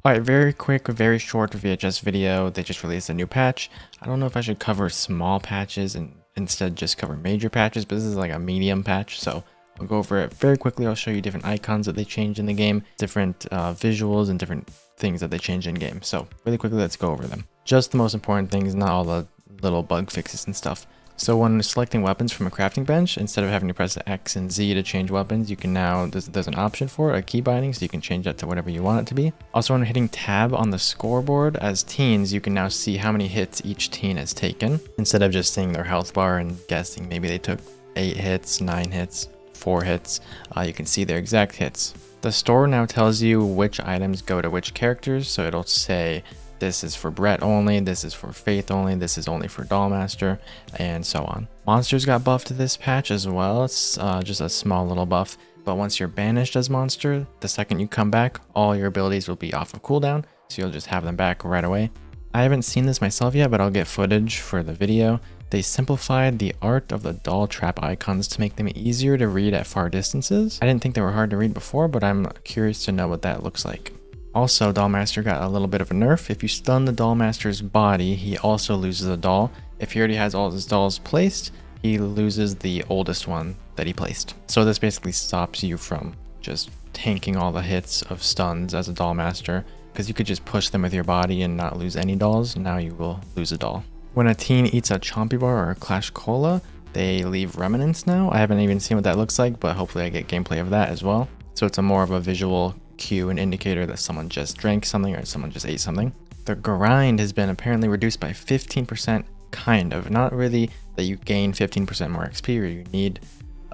Alright, very quick, very short VHS video. They just released a new patch. I don't know if I should cover small patches and instead just cover major patches, but this is like a medium patch, so I'll go over it very quickly. I'll show you different icons that they changed in the game, different visuals and different things that they changed in game. So really quickly, let's go over them. Just the most important things, not all the little bug fixes and stuff. So when selecting weapons from a crafting bench, instead of having to press the X and Z to change weapons, you can now, there's an option for it, a key binding, so you can change that to whatever you want it to be. Also, when hitting tab on the scoreboard as teens, you can now see how many hits each teen has taken, instead of just seeing their health bar and guessing maybe they took 8 hits, 9 hits, 4 hits. You can see their exact hits. The store now tells you which items go to which characters, so it'll say this is for Brett only, this is for Faith only, this is only for Dollmaster, and so on. Monsters got buffed to this patch as well. It's just a small little buff, but once you're banished as monster, the second you come back, all your abilities will be off of cooldown, so you'll just have them back right away. I haven't seen this myself yet, but I'll get footage for the video. They simplified the art of the doll trap icons to make them easier to read at far distances. I didn't think they were hard to read before, but I'm curious to know what that looks like. Also, Dollmaster got a little bit of a nerf. If you stun the Dollmaster's body, he also loses a doll. If he already has all his dolls placed, he loses the oldest one that he placed. So this basically stops you from just tanking all the hits of stuns as a Dollmaster, because you could just push them with your body and not lose any dolls. Now you will lose a doll. When a teen eats a Chompy Bar or a Clash Cola, they leave remnants now. I haven't even seen what that looks like, but hopefully I get gameplay of that as well. So it's a more of a visual cue, an indicator that someone just drank something or someone just ate something. The grind has been apparently reduced by 15%, kind of. Not really that you gain 15% more XP or you need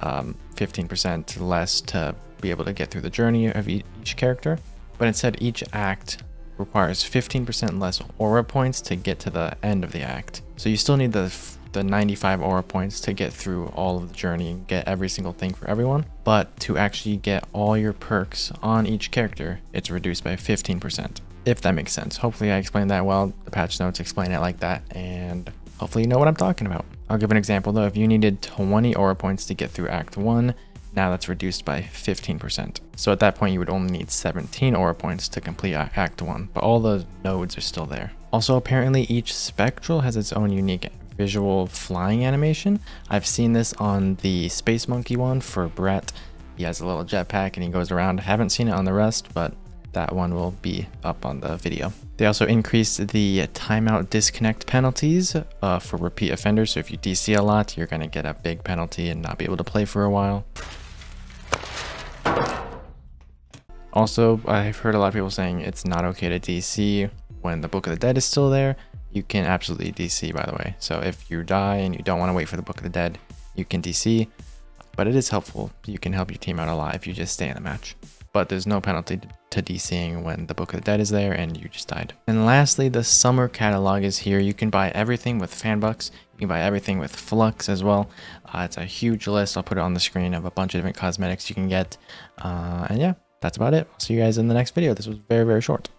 15% less to be able to get through the journey of each character, but instead each act requires 15% less aura points to get to the end of the act. So you still need the 95 aura points to get through all of the journey and get every single thing for everyone, but to actually get all your perks on each character, it's reduced by 15%, if that makes sense. Hopefully I explained that well. The patch notes explain it like that, and hopefully you know what I'm talking about. I'll give an example though. If you needed 20 aura points to get through Act 1, now that's reduced by 15%. So at that point you would only need 17 aura points to complete Act 1, but all the nodes are still there. Also, apparently each Spectral has its own unique visual flying animation. I've seen this on the Space Monkey one for Brett. He has a little jetpack and he goes around. I haven't seen it on the rest, but that one will be up on the video. They also increased the timeout disconnect penalties for repeat offenders. So if you DC a lot, you're going to get a big penalty and not be able to play for a while. Also, I've heard a lot of people saying it's not okay to DC when the Book of the Dead is still there. You can absolutely DC, by the way. So if you die and you don't want to wait for the Book of the Dead, you can DC, but it is helpful. You can help your team out a lot if you just stay in the match. But there's no penalty to DCing when the Book of the Dead is there and you just died. And lastly, the summer catalog is here. You can buy everything with fan bucks. You can buy everything with flux as well. It's a huge list. I'll put it on the screen of a bunch of different cosmetics you can get. And yeah, that's about it. I'll see you guys in the next video. This was very, very short.